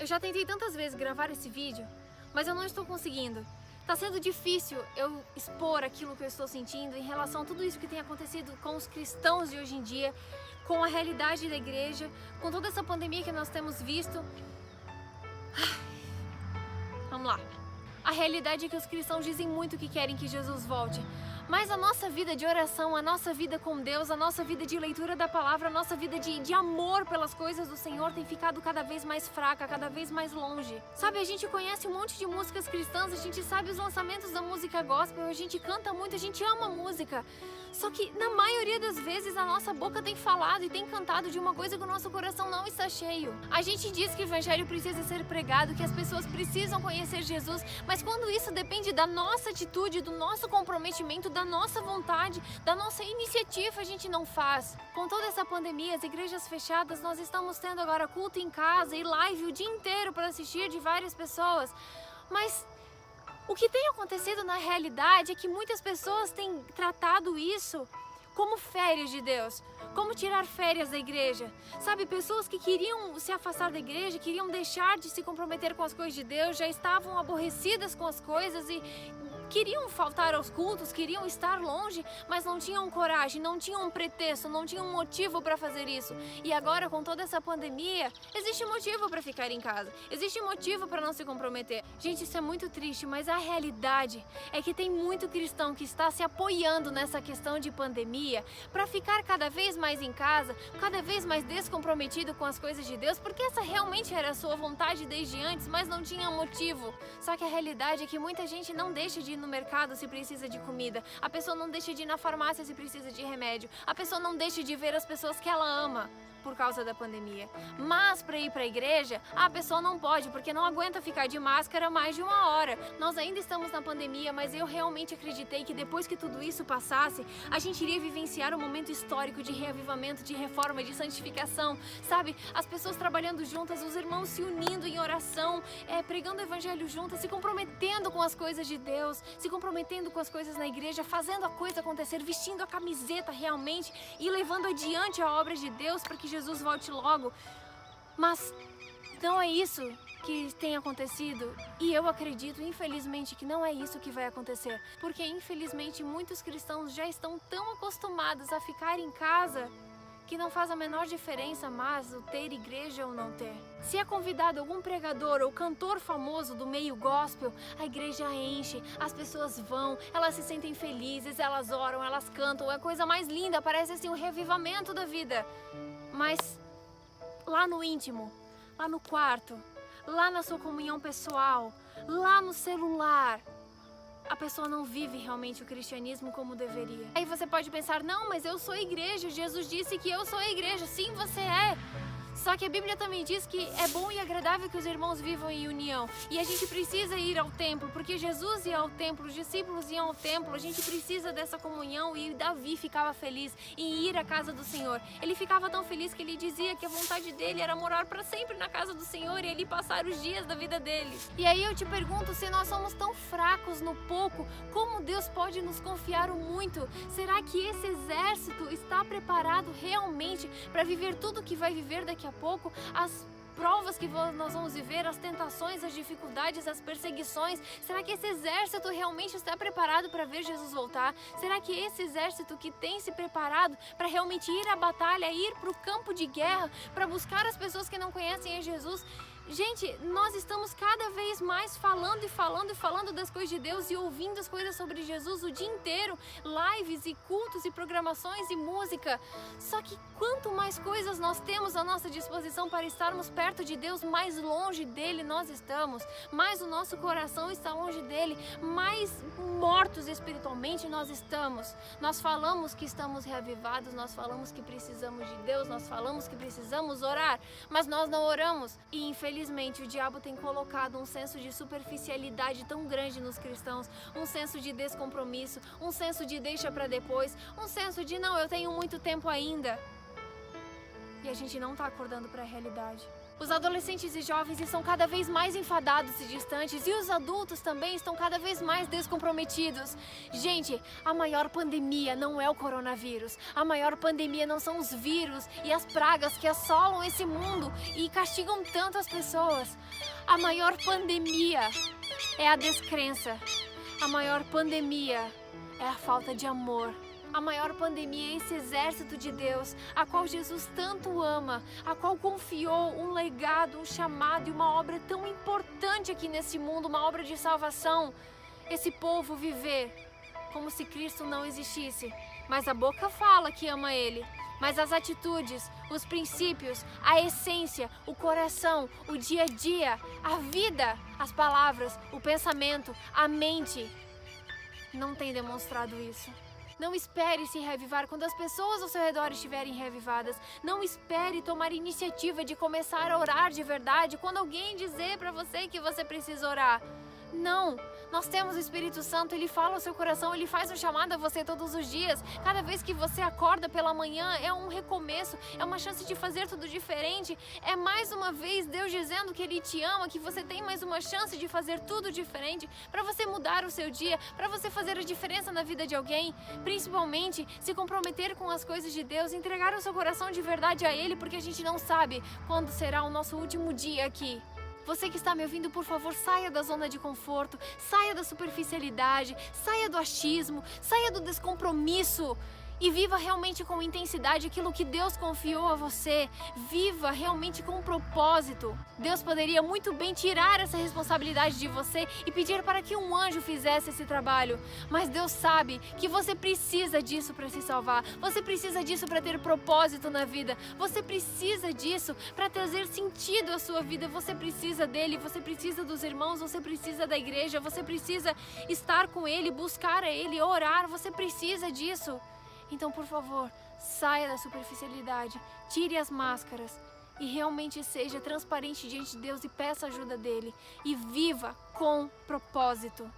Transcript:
Eu já tentei tantas vezes gravar esse vídeo, mas eu não estou conseguindo. Tá sendo difícil eu expor aquilo que eu estou sentindo em relação a tudo isso que tem acontecido com os cristãos de hoje em dia, com a realidade da igreja, com toda essa pandemia que nós temos visto. Vamos lá. A realidade é que os cristãos dizem muito que querem que Jesus volte. Mas a nossa vida de oração, a nossa vida com Deus, a nossa vida de leitura da palavra, a nossa vida de amor pelas coisas do Senhor tem ficado cada vez mais fraca, cada vez mais longe. Sabe, a gente conhece um monte de músicas cristãs, a gente sabe os lançamentos da música gospel, a gente canta muito, a gente ama música. Só que na maioria das vezes a nossa boca tem falado e tem cantado de uma coisa que o nosso coração não está cheio. A gente diz que o evangelho precisa ser pregado, que as pessoas precisam conhecer Jesus, mas quando isso depende da nossa atitude, do nosso comprometimento, da nossa vontade, da nossa iniciativa, a gente não faz. Com toda essa pandemia, as igrejas fechadas, nós estamos tendo agora culto em casa e live o dia inteiro para assistir de várias pessoas. Mas o que tem acontecido na realidade é que muitas pessoas têm tratado isso como férias de Deus, como tirar férias da igreja. Sabe, pessoas que queriam se afastar da igreja, queriam deixar de se comprometer com as coisas de Deus, já estavam aborrecidas com as coisas e queriam faltar aos cultos, queriam estar longe, mas não tinham coragem, não tinham um pretexto, não tinham um motivo para fazer isso. E agora, com toda essa pandemia, existe motivo para ficar em casa, existe motivo para não se comprometer. Gente, isso é muito triste, mas a realidade é que tem muito cristão que está se apoiando nessa questão de pandemia para ficar cada vez mais em casa, cada vez mais descomprometido com as coisas de Deus, porque essa realmente era a sua vontade desde antes, mas não tinha motivo. Só que a realidade é que muita gente não deixa de ir no mercado se precisa de comida, a pessoa não deixa de ir na farmácia se precisa de remédio, a pessoa não deixa de ver as pessoas que ela ama por causa da pandemia. Mas para ir para a igreja, a pessoa não pode, porque não aguenta ficar de máscara mais de 1 hora. Nós ainda estamos na pandemia, mas eu realmente acreditei que depois que tudo isso passasse, a gente iria vivenciar um momento histórico de reavivamento, de reforma, de santificação, sabe? As pessoas trabalhando juntas, os irmãos se unindo em oração, pregando o evangelho juntas, se comprometendo com as coisas de Deus, se comprometendo com as coisas na igreja, fazendo a coisa acontecer, vestindo a camiseta realmente e levando adiante a obra de Deus para que Jesus volte logo. Mas não é isso que tem acontecido, e eu acredito, infelizmente, que não é isso que vai acontecer, porque infelizmente muitos cristãos já estão tão acostumados a ficar em casa que não faz a menor diferença mais o ter igreja ou não ter. Se é convidado algum pregador ou cantor famoso do meio gospel, a igreja enche, as pessoas vão, elas se sentem felizes, elas oram, elas cantam, é a coisa mais linda, parece assim um revivamento da vida. Mas lá no íntimo, lá no quarto, lá na sua comunhão pessoal, lá no celular, a pessoa não vive realmente o cristianismo como deveria. Aí você pode pensar, não, mas eu sou igreja, Jesus disse que eu sou a igreja. Sim, você é. Só que a Bíblia também diz que é bom e agradável que os irmãos vivam em união. E a gente precisa ir ao templo, porque Jesus ia ao templo, os discípulos iam ao templo. A gente precisa dessa comunhão e Davi ficava feliz em ir à casa do Senhor. Ele ficava tão feliz que ele dizia que a vontade dele era morar para sempre na casa do Senhor e ele passar os dias da vida dele. E aí eu te pergunto, se nós somos tão fracos no pouco, como Deus pode nos confiar o muito? Será que esse exército está preparado realmente para viver tudo que vai viver daqui a pouco, as provas que nós vamos viver, as tentações, as dificuldades, as perseguições? Será que esse exército realmente está preparado para ver Jesus voltar? Será que esse exército que tem se preparado para realmente ir à batalha, ir para o campo de guerra, para buscar as pessoas que não conhecem a Jesus? Gente, nós estamos cada vez mais falando e falando e falando das coisas de Deus e ouvindo as coisas sobre Jesus o dia inteiro, lives e cultos e programações e música. Só que quanto mais coisas nós temos à nossa disposição para estarmos perto de Deus, mais longe dele nós estamos, mais o nosso coração está longe dele, mais mortos espiritualmente nós estamos. Nós falamos que estamos reavivados, nós falamos que precisamos de Deus, nós falamos que precisamos orar, mas nós não oramos. E infelizmente o diabo tem colocado um senso de superficialidade tão grande nos cristãos, um senso de descompromisso, um senso de deixa para depois, um senso de não, eu tenho muito tempo ainda. E a gente não está acordando para a realidade. Os adolescentes e jovens estão cada vez mais enfadados e distantes, e os adultos também estão cada vez mais descomprometidos. Gente, a maior pandemia não é o coronavírus. A maior pandemia não são os vírus e as pragas que assolam esse mundo e castigam tanto as pessoas. A maior pandemia é a descrença. A maior pandemia é a falta de amor. A maior pandemia é esse exército de Deus, a qual Jesus tanto ama, a qual confiou um legado, um chamado e uma obra tão importante aqui nesse mundo, uma obra de salvação. Esse povo viver como se Cristo não existisse, mas a boca fala que ama Ele, mas as atitudes, os princípios, a essência, o coração, o dia a dia, a vida, as palavras, o pensamento, a mente, não tem demonstrado isso. Não espere se reavivar quando as pessoas ao seu redor estiverem reavivadas. Não espere tomar iniciativa de começar a orar de verdade quando alguém dizer para você que você precisa orar. Não, nós temos o Espírito Santo, Ele fala ao seu coração, Ele faz um chamado a você todos os dias. Cada vez que você acorda pela manhã é um recomeço, é uma chance de fazer tudo diferente. É mais uma vez Deus dizendo que Ele te ama, que você tem mais uma chance de fazer tudo diferente, para você mudar o seu dia, para você fazer a diferença na vida de alguém. Principalmente se comprometer com as coisas de Deus, entregar o seu coração de verdade a Ele, porque a gente não sabe quando será o nosso último dia aqui. Você que está me ouvindo, por favor, saia da zona de conforto, saia da superficialidade, saia do achismo, saia do descompromisso e viva realmente com intensidade aquilo que Deus confiou a você. Viva realmente com propósito. Deus poderia muito bem tirar essa responsabilidade de você e pedir para que um anjo fizesse esse trabalho. Mas Deus sabe que você precisa disso para se salvar. Você precisa disso para ter propósito na vida. Você precisa disso para trazer sentido à sua vida. Você precisa dele, você precisa dos irmãos, você precisa da igreja, você precisa estar com ele, buscar a ele, orar. Você precisa disso. Então, por favor, saia da superficialidade, tire as máscaras e realmente seja transparente diante de Deus e peça ajuda dele. E viva com propósito.